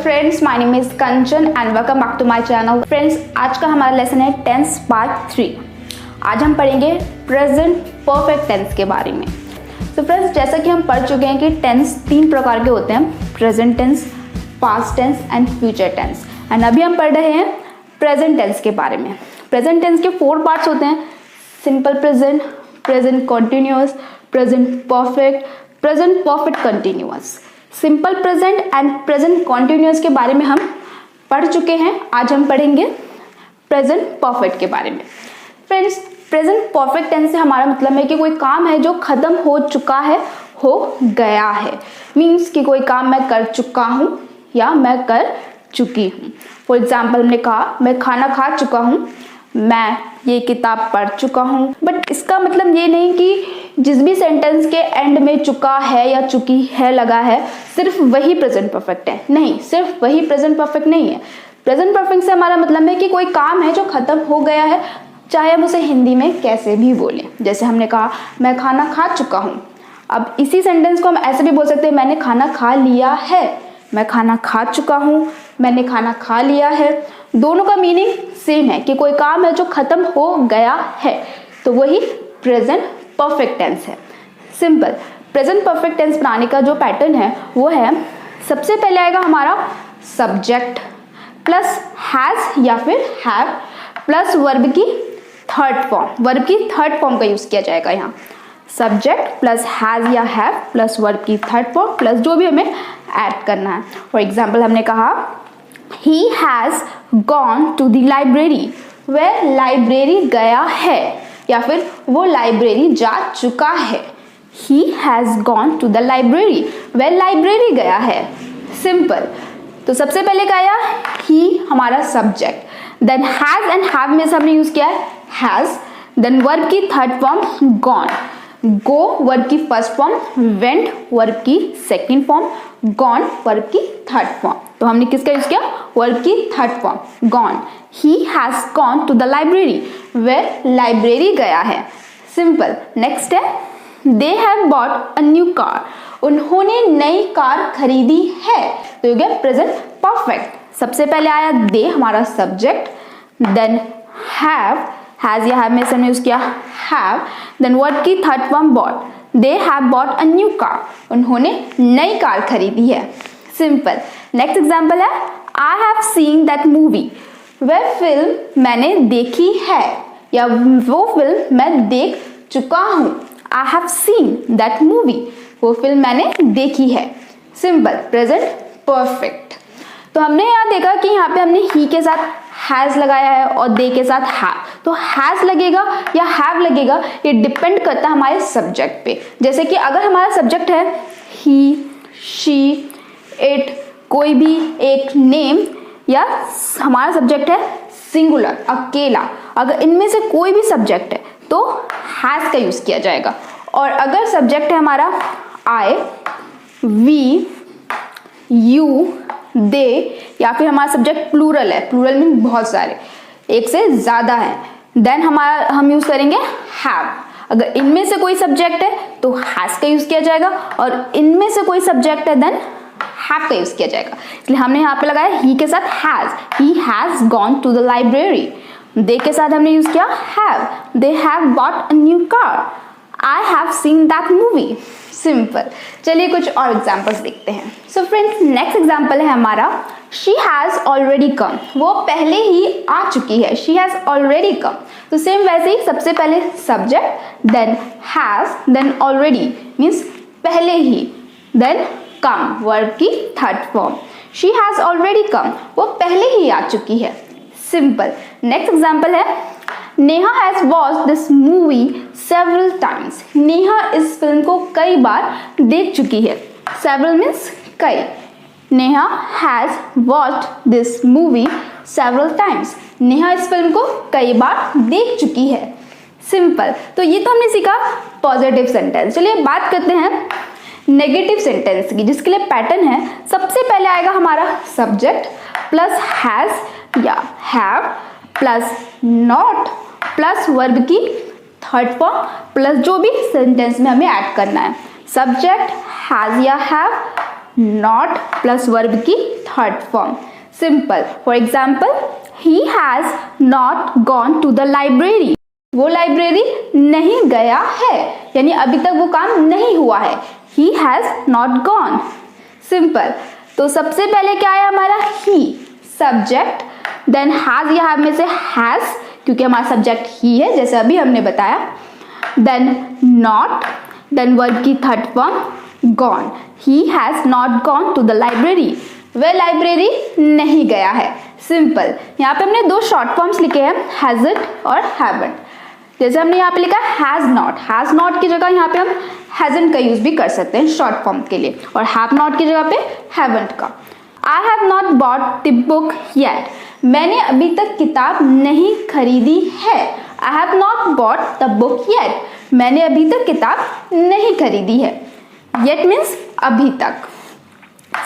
Friends, my name is Kanchan and welcome back to my channel. Friends, आज का हमारा lesson है टेंस पार्ट 3। आज हम पढ़ेंगे प्रेजेंट परफेक्ट टेंस के बारे में। तो फ्रेंड्स, जैसा कि हम पढ़ चुके हैं कि टेंस 3 प्रकार के होते हैं, present tense, past tense and future tense. And अभी हम पढ़ रहे हैं प्रेजेंट टेंस के बारे में। प्रेजेंट टेंस के 4 पार्ट्स होते हैं: simple present, present continuous, present perfect, present perfect continuous. Simple present and present continuous के बारे में हम पढ़ चुके हैं। आज हम पढ़ेंगे प्रेजेंट परफेक्ट के बारे में। फ्रेंड्स, प्रेजेंट परफेक्ट टेंस से हमारा मतलब है कि कोई काम है जो खत्म हो चुका है, हो गया है। मीन्स कि कोई काम मैं कर चुका हूँ या मैं कर चुकी हूँ। फॉर एग्जाम्पल, हमने कहा मैं खाना खा चुका हूँ, मैं ये किताब पढ़ चुका हूँ। बट इसका मतलब ये नहीं कि जिस भी सेंटेंस के एंड में चुका है या चुकी है लगा है सिर्फ वही प्रेजेंट परफेक्ट है। नहीं, सिर्फ वही प्रेजेंट परफेक्ट नहीं है। प्रेजेंट परफेक्ट से हमारा मतलब है कि कोई काम है जो खत्म हो गया है, चाहे हम उसे हिंदी में कैसे भी बोलें। जैसे हमने कहा मैं खाना खा चुका हूँ। अब इसी सेंटेंस को हम ऐसे भी बोल सकते हैं, मैंने खाना खा लिया है। मैं खाना खा चुका हूँ, मैंने खाना खा लिया है। दोनों का मीनिंग सेम है कि कोई काम है जो खत्म हो गया है, तो वही प्रेजेंट परफेक्ट टेंस है। सिंपल प्रेजेंट परफेक्ट टेंस बनाने का जो पैटर्न है वो है, सबसे पहले आएगा हमारा सब्जेक्ट प्लस हैज या फिर हैव प्लस वर्ब की थर्ड फॉर्म। वर्ब की थर्ड फॉर्म का यूज किया जाएगा यहाँ। सब्जेक्ट प्लस हैज या हैव प्लस वर्ब की थर्ड फॉर्म प्लस जो भी हमें ऐड करना है। फॉर एग्जाम्पल, हमने कहा he has gone to the library। वह लाइब्रेरी गया है या फिर वो लाइब्रेरी जा चुका है। he has gone to the library। वह लाइब्रेरी गया है। सिंपल। तो सबसे पहले क्या आया, he हमारा subject, then has and have में से हमने यूज किया है has, देन वर्ब की third form gone, go verb की फर्स्ट फॉर्म, went वर्ब की सेकंड फॉर्म, gone वर्ब की थर्ड फॉर्म। तो हमने किसका यूज किया, वर्ब की third form gone। he has gone to the library। वह लाइब्रेरी गया है। सिंपल। नेक्स्ट है they have bought a new car। उन्होंने नई कार खरीदी है। तो ये गया प्रेजेंट परफेक्ट। सबसे पहले आया they हमारा सब्जेक्ट, देन have, हैज या हैव में से हमने यूज किया have, देन वर्ब की third form bought। they have bought a new car। उन्होंने नई कार खरीदी है। सिंपल। नेक्स्ट एग्जाम्पल है I have seen that movie। वह फिल्म मैंने देखी है या वो फिल्म मैं देख चुका हूँ। I have seen that movie। वो फिल्म मैंने देखी है। सिंपल। Present perfect. तो हमने यहाँ देखा कि यहाँ पे हमने he के साथ हैज लगाया है और दे के साथ हैव। तो हैज लगेगा या हैव लगेगा ये डिपेंड करता है हमारे सब्जेक्ट पे। जैसे कि अगर हमारा सब्जेक्ट है ही, शी, इट, कोई भी एक नेम, या हमारा सब्जेक्ट है सिंगुलर अकेला, अगर इनमें से कोई भी सब्जेक्ट है तो हैज का यूज किया जाएगा। और अगर सब्जेक्ट है हमारा आई, वी, यू, दे, या फिर हमारा सब्जेक्ट प्लूरल है, प्लूरल में बहुत सारे, एक से ज्यादा है, देन हम यूज करेंगे हैव। अगर इनमें से कोई सब्जेक्ट है तो हैज का यूज किया जाएगा और इनमें से कोई सब्जेक्ट है देन हैव का यूज किया जाएगा। इसलिए हमने यहाँ पे लगाया ही के साथ has, he has gone to the library. They के साथ हमने यूज किया have, they have bought a new car. I have seen that movie. Simple. चलिए कुछ और एग्जाम्पल्स देखते हैं। सो फ्रेंड्स, नेक्स्ट एग्जाम्पल है हमारा शी हैज ऑलरेडी कम। वो पहले ही आ चुकी है। She has already come. तो सेम वैसे ही सबसे पहले subject, then has, then already means पहले ही, देन कम वर्ब की third form. She has already come. वो पहले ही आ चुकी है। सिंपल। नेक्स्ट एग्जाम्पल है Neha has watched this movie several times. Neha इस फिल्म को कई बार देख चुकी है। सेवरल मीन्स कई। Neha has watched this movie several times. Neha इस फिल्म को कई बार देख चुकी है। सिंपल। तो ये तो हमने सीखा पॉजिटिव सेंटेंस। चलिए बात करते हैं नेगेटिव सेंटेंस की, जिसके लिए पैटर्न है सबसे पहले आएगा हमारा सब्जेक्ट प्लस हैज या have plus not plus verb की थर्ड फॉर्म प्लस जो भी सेंटेंस में हमें ऐड करना है। सब्जेक्ट हैज या हैव, नॉट प्लस वर्ब की third form. Simple. For example, he has not gone to the library. वो लाइब्रेरी नहीं गया है, यानी अभी तक वो काम नहीं हुआ है। He has not gone. Simple. तो सबसे पहले क्या आया हमारा ही, सब्जेक्ट, देन हैज़ या हैव में से हैज़, क्योंकि हमारा सब्जेक्ट ही है जैसे अभी हमने बताया, देन नॉट, देन वर्ब की third form gone. He has not gone to the library. वह लाइब्रेरी नहीं गया है। सिंपल। यहाँ पे हमने दो शॉर्ट फॉर्म्स लिखे हैं, हैज़न्ट और हैवंट। जैसे हमने यहाँ पे लिखा हैज़ नॉट की जगह यहाँ पे हम हैज़न्ट का यूज भी कर सकते हैं शॉर्ट फॉर्म के लिए, और हैव नॉट की जगह पे हैवंट का। आई have not bought the book yet. मैंने अभी तक किताब नहीं खरीदी है। आई have not bought the book yet. मैंने अभी तक किताब नहीं खरीदी है। येट मीन्स अभी तक।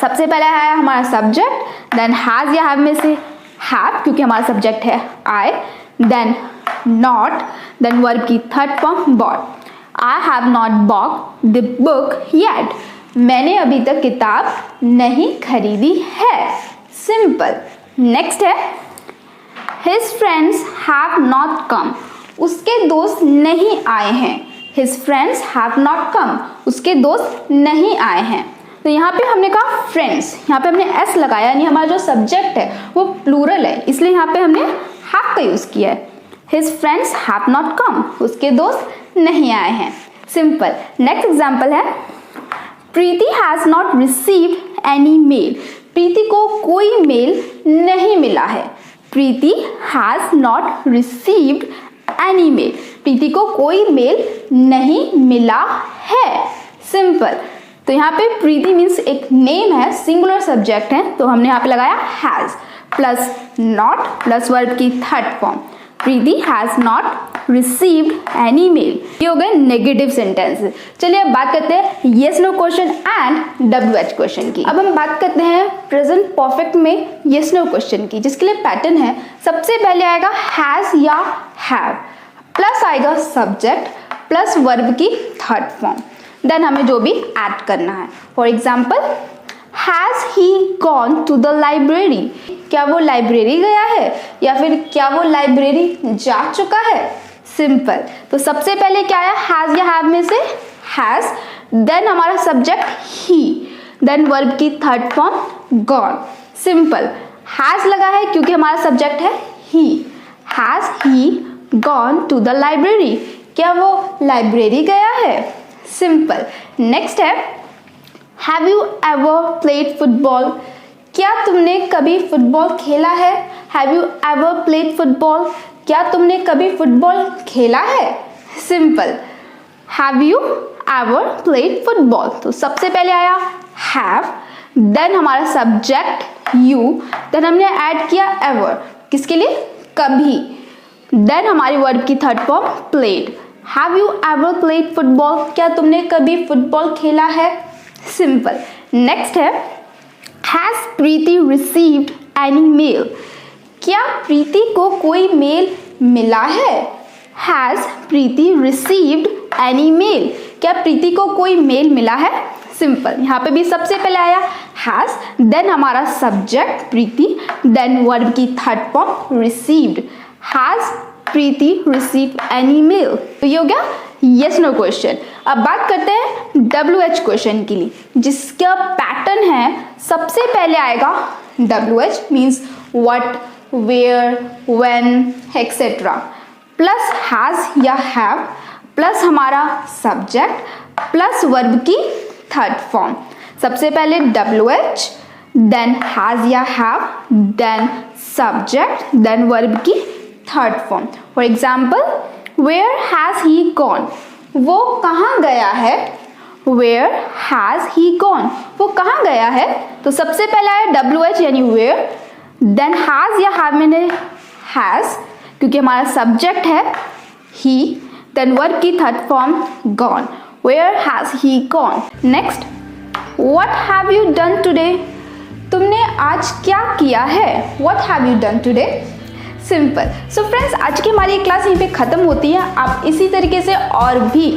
सबसे पहले है हमारा सब्जेक्ट, देन हैज़ या हैव में से हैव, क्योंकि हमारा सब्जेक्ट है I, then not, then verb की third form bought. I have not bought the book yet. मैंने अभी तक किताब नहीं खरीदी है। सिंपल। नेक्स्ट है his friends have not come. उसके दोस्त नहीं आए हैं। His friends have not come. उसके दोस्त नहीं आए हैं। तो यहाँ पे हमने कहा फ्रेंड्स, यहाँ पे हमने एस लगाया, यानी हमारा जो सब्जेक्ट है वो प्लूरल है, इसलिए यहाँ पे हमने हैव का यूज किया है। His friends have not come. उसके दोस्त नहीं आए हैं। सिंपल। नेक्स्ट एग्जाम्पल है Preeti has not received any mail. Preeti को कोई मेल नहीं मिला है। Preeti has not received any mail. Preeti को कोई मेल नहीं मिला है। सिंपल। तो यहाँ पे प्रीति मीन्स एक नेम है, सिंगुलर सब्जेक्ट है, तो हमने यहाँ पे लगाया has plus not plus verb की third form. Preeti has not received any mail. ये हो गए नेगेटिव सेंटेंस। चलिए अब बात करते हैं yes no question and WH question की। अब हम बात करते हैं प्रेजेंट परफेक्ट में येस नो क्वेश्चन की, जिसके लिए पैटर्न है सबसे पहले आएगा हैज या हैव, प्लस आएगा सब्जेक्ट प्लस वर्ब की थर्ड फॉर्म, देन हमें जो भी ऐड करना है। For example, has he gone to the library. क्या वो लाइब्रेरी गया है या फिर क्या वो लाइब्रेरी जा चुका है। सिंपल। तो सबसे पहले क्या आया, हैज़ या हैव में से हैज़, देन हमारा सब्जेक्ट ही, देन वर्ब की third form gone. Simple. Has लगा है क्योंकि हमारा सब्जेक्ट है he. Has he gone to the library. क्या वो लाइब्रेरी गया है। सिंपल। नेक्स्ट है have you ever played football. क्या तुमने कभी फुटबॉल खेला है। Have you ever played football. क्या तुमने कभी फुटबॉल खेला है। Simple. Have you ever played football. तो सबसे पहले आया हैव, देन हमारा सब्जेक्ट यू, देन हमने ऐड किया एवर, किसके लिए, कभी, देन हमारी वर्ब की third form played. Have you ever played football. क्या तुमने कभी फुटबॉल खेला है। सिंपल। नेक्स्ट है has Preeti received any mail. क्या प्रीति को कोई मेल मिला है। Has Preeti received any mail. क्या प्रीति को कोई मेल मिला है। सिंपल। यहाँ पे भी सबसे पहले आया हैज, देन हमारा सब्जेक्ट प्रीति, देन वर्ब की third form received. Has Preeti received any mail. तो ये हो गया येस नो क्वेश्चन। अब बात करते हैं WH क्वेश्चन के लिए, जिसका पैटर्न है सबसे पहले आएगा WH means what, where, when etcetera, plus has या हैव, प्लस हमारा सब्जेक्ट प्लस वर्ब की थर्ड फॉर्म। सबसे पहले WH, देन हैज या have, then subject, then verb की third form. For example, where has he gone. वो कहाँ गया है। Where has he gone. वो कहाँ गया है। तो सबसे पहले आया WH यानी वेयर, देन हैज या हैव में हैज क्योंकि हमारा सब्जेक्ट है ही, देन वर्ब की third form gone. Where has he gone. Next, what have you done today. तुमने आज क्या किया है। What have you done today. Simple. So friends, आज की हमारी क्लास यहीं पे ख़त्म होती है। आप इसी तरीके से और भी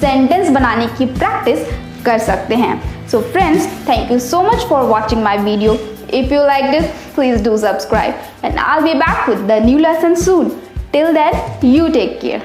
सेंटेंस बनाने की प्रैक्टिस कर सकते हैं। So friends, thank you so much for watching my video. If you liked it, please do subscribe, and I'll be back with the new lesson soon. Till then, you take care.